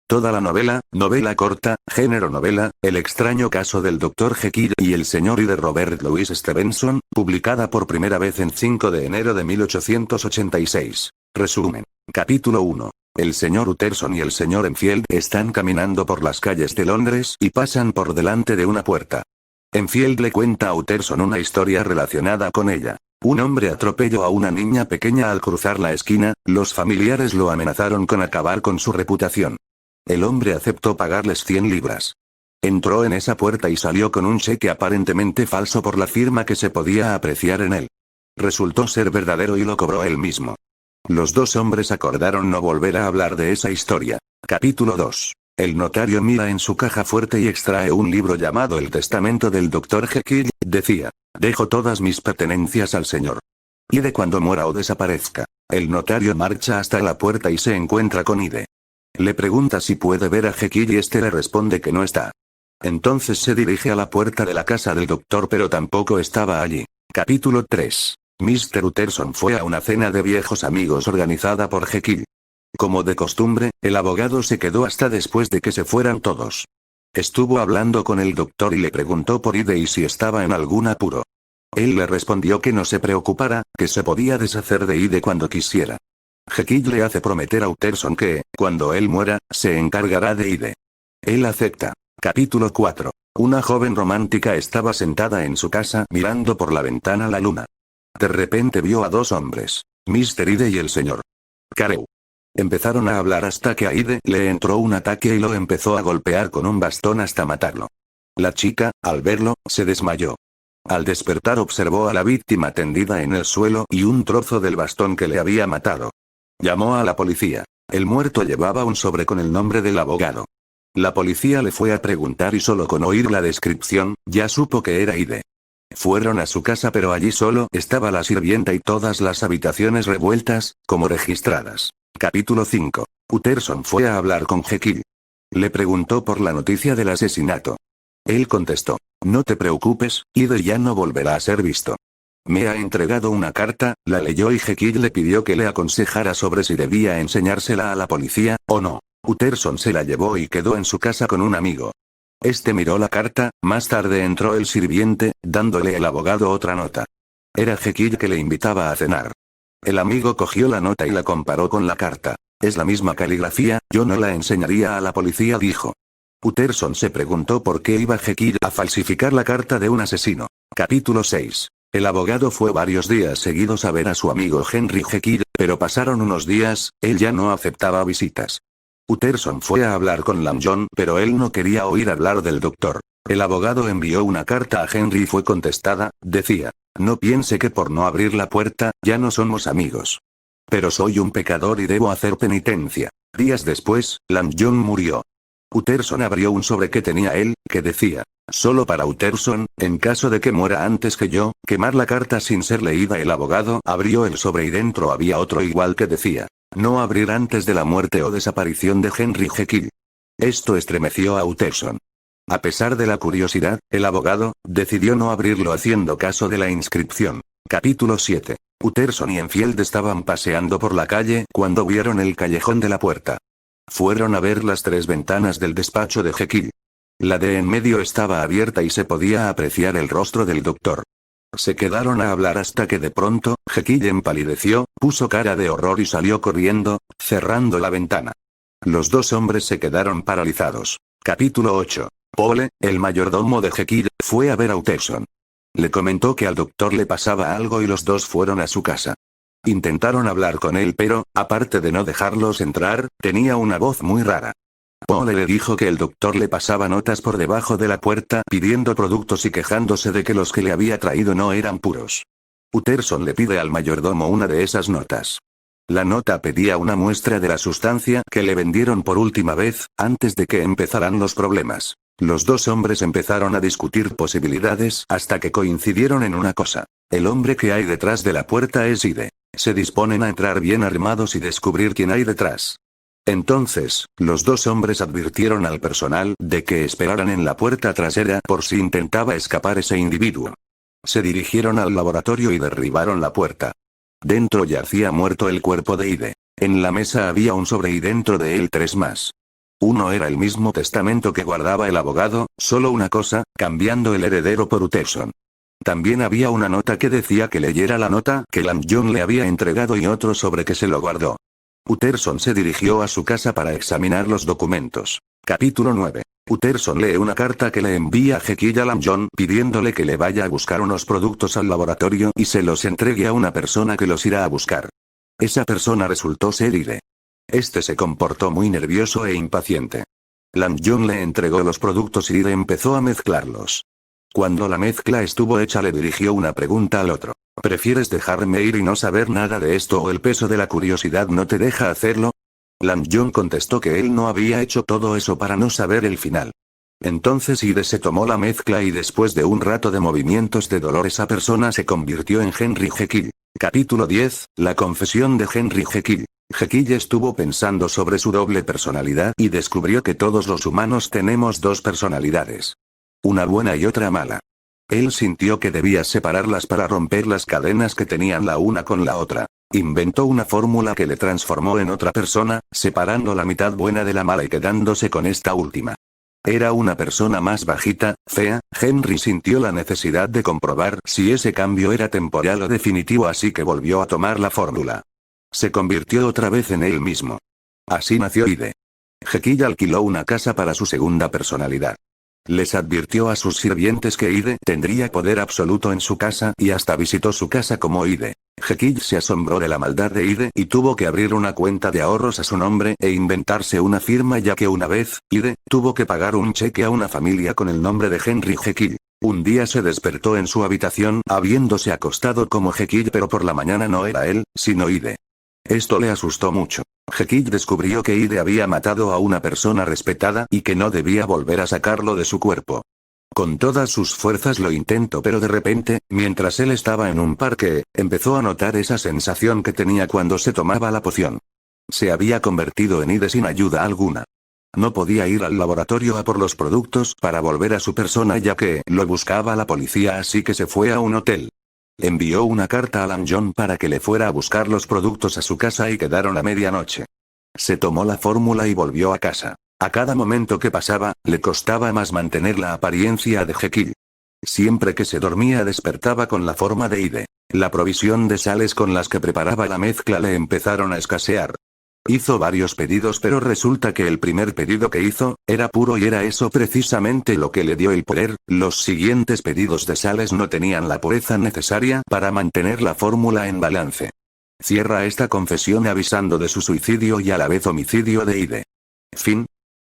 Toda la novela corta, género novela, El extraño caso del Dr. Jekyll y el Sr. Hyde de Robert Louis Stevenson, publicada por primera vez en 5 de enero de 1886. Resumen. Capítulo 1. El Sr. Utterson y el Sr. Enfield están caminando por las calles de Londres y pasan por delante de una puerta. Enfield le cuenta a Utterson una historia relacionada con ella. Un hombre atropelló a una niña pequeña al cruzar la esquina, los familiares lo amenazaron con acabar con su reputación. El hombre aceptó pagarles 100 libras. Entró en esa puerta y salió con un cheque aparentemente falso por la firma que se podía apreciar en él. Resultó ser verdadero y lo cobró él mismo. Los dos hombres acordaron no volver a hablar de esa historia. Capítulo 2. El notario mira en su caja fuerte y extrae un libro llamado El Testamento del Dr. Jekyll. Decía: dejo todas mis pertenencias al señor. Y de cuando muera o desaparezca. El notario marcha hasta la puerta y se encuentra con Hyde. Le pregunta si puede ver a Jekyll y este le responde que no está. Entonces se dirige a la puerta de la casa del doctor pero tampoco estaba allí. Capítulo 3. Mr. Utterson fue a una cena de viejos amigos organizada por Jekyll. Como de costumbre, el abogado se quedó hasta después de que se fueran todos. Estuvo hablando con el doctor y le preguntó por Hyde y si estaba en algún apuro. Él le respondió que no se preocupara, que se podía deshacer de Hyde cuando quisiera. Jekyll le hace prometer a Utterson que, cuando él muera, se encargará de Hyde. Él acepta. Capítulo 4. Una joven romántica estaba sentada en su casa mirando por la ventana la luna. De repente vio a dos hombres, Mr. Hyde y el Sr. Carew. Empezaron a hablar hasta que a Hyde le entró un ataque y lo empezó a golpear con un bastón hasta matarlo. La chica, al verlo, se desmayó. Al despertar observó a la víctima tendida en el suelo y un trozo del bastón que le había matado. Llamó a la policía. El muerto llevaba un sobre con el nombre del abogado. La policía le fue a preguntar y solo con oír la descripción, ya supo que era Hyde. Fueron a su casa pero allí solo estaba la sirvienta y todas las habitaciones revueltas, como registradas. Capítulo 5. Utterson fue a hablar con Jekyll. Le preguntó por la noticia del asesinato. Él contestó: no te preocupes, Hyde ya no volverá a ser visto. Me ha entregado una carta, la leyó y Jekyll le pidió que le aconsejara sobre si debía enseñársela a la policía, o no. Utterson se la llevó y quedó en su casa con un amigo. Este miró la carta, más tarde entró el sirviente, dándole el abogado otra nota. Era Jekyll que le invitaba a cenar. El amigo cogió la nota y la comparó con la carta. Es la misma caligrafía, yo no la enseñaría a la policía, dijo. Utterson se preguntó por qué iba Jekyll a falsificar la carta de un asesino. Capítulo 6. El abogado fue varios días seguidos a ver a su amigo Henry Jekyll, pero pasaron unos días, él ya no aceptaba visitas. Utterson fue a hablar con Langdon, pero él no quería oír hablar del doctor. El abogado envió una carta a Henry y fue contestada, decía: no piense que por no abrir la puerta, ya no somos amigos. Pero soy un pecador y debo hacer penitencia. Días después, Langdon murió. Utterson abrió un sobre que tenía él, que decía: solo para Utterson, en caso de que muera antes que yo, quemar la carta sin ser leída. El abogado abrió el sobre y dentro había otro igual que decía: no abrir antes de la muerte o desaparición de Henry Jekyll. Esto estremeció a Utterson. A pesar de la curiosidad, el abogado decidió no abrirlo haciendo caso de la inscripción. Capítulo 7. Utterson y Enfield estaban paseando por la calle cuando vieron el callejón de la puerta. Fueron a ver las 3 ventanas del despacho de Jekyll. La de en medio estaba abierta y se podía apreciar el rostro del doctor. Se quedaron a hablar hasta que de pronto, Jekyll empalideció, puso cara de horror y salió corriendo, cerrando la ventana. Los dos hombres se quedaron paralizados. Capítulo 8. Pole, el mayordomo de Jekyll, fue a ver a Utterson. Le comentó que al doctor le pasaba algo y los dos fueron a su casa. Intentaron hablar con él pero, aparte de no dejarlos entrar, tenía una voz muy rara. Pole le dijo que el doctor le pasaba notas por debajo de la puerta pidiendo productos y quejándose de que los que le había traído no eran puros. Utterson le pide al mayordomo una de esas notas. La nota pedía una muestra de la sustancia que le vendieron por última vez, antes de que empezaran los problemas. Los dos hombres empezaron a discutir posibilidades hasta que coincidieron en una cosa. El hombre que hay detrás de la puerta es Hyde. Se disponen a entrar bien armados y descubrir quién hay detrás. Entonces, los dos hombres advirtieron al personal de que esperaran en la puerta trasera por si intentaba escapar ese individuo. Se dirigieron al laboratorio y derribaron la puerta. Dentro yacía muerto el cuerpo de Hyde. En la mesa había un sobre y dentro de él 3 más. Uno era el mismo testamento que guardaba el abogado, solo una cosa, cambiando el heredero por Utterson. También había una nota que decía que leyera la nota que Langdon le había entregado y otro sobre que se lo guardó. Utterson se dirigió a su casa para examinar los documentos. Capítulo 9. Utterson lee una carta que le envía Jekyll a Langdon pidiéndole que le vaya a buscar unos productos al laboratorio y se los entregue a una persona que los irá a buscar. Esa persona resultó ser Ide. Este se comportó muy nervioso e impaciente. Langdon le entregó los productos y Ide empezó a mezclarlos. Cuando la mezcla estuvo hecha le dirigió una pregunta al otro. ¿Prefieres dejarme ir y no saber nada de esto o el peso de la curiosidad no te deja hacerlo? Langdon contestó que él no había hecho todo eso para no saber el final. Entonces Ide se tomó la mezcla y después de un rato de movimientos de dolor esa persona se convirtió en Henry Jekyll. Capítulo 10. La confesión de Henry Jekyll. Jekyll estuvo pensando sobre su doble personalidad y descubrió que todos los humanos tenemos dos personalidades. Una buena y otra mala. Él sintió que debía separarlas para romper las cadenas que tenían la una con la otra. Inventó una fórmula que le transformó en otra persona, separando la mitad buena de la mala y quedándose con esta última. Era una persona más bajita, fea. Henry sintió la necesidad de comprobar si ese cambio era temporal o definitivo, así que volvió a tomar la fórmula. Se convirtió otra vez en él mismo. Así nació Ide. Jekyll alquiló una casa para su segunda personalidad. Les advirtió a sus sirvientes que Ide tendría poder absoluto en su casa y hasta visitó su casa como Ide. Jekyll se asombró de la maldad de Ide y tuvo que abrir una cuenta de ahorros a su nombre e inventarse una firma, ya que una vez, Ide tuvo que pagar un cheque a una familia con el nombre de Henry Jekyll. Un día se despertó en su habitación habiéndose acostado como Jekyll, pero por la mañana no era él, sino Ide. Esto le asustó mucho. Jekyll descubrió que Ide había matado a una persona respetada y que no debía volver a sacarlo de su cuerpo. Con todas sus fuerzas lo intentó, pero de repente, mientras él estaba en un parque, empezó a notar esa sensación que tenía cuando se tomaba la poción. Se había convertido en Ide sin ayuda alguna. No podía ir al laboratorio a por los productos para volver a su persona, ya que lo buscaba la policía, así que se fue a un hotel. Envió una carta a Langdon para que le fuera a buscar los productos a su casa y quedaron a medianoche. Se tomó la fórmula y volvió a casa. A cada momento que pasaba, le costaba más mantener la apariencia de Jekyll. Siempre que se dormía despertaba con la forma de Ide. La provisión de sales con las que preparaba la mezcla le empezaron a escasear. Hizo varios pedidos, pero resulta que el primer pedido que hizo era puro y era eso precisamente lo que le dio el poder. Los siguientes pedidos de sales no tenían la pureza necesaria para mantener la fórmula en balance. Cierra esta confesión avisando de su suicidio y a la vez homicidio de Ide. Fin.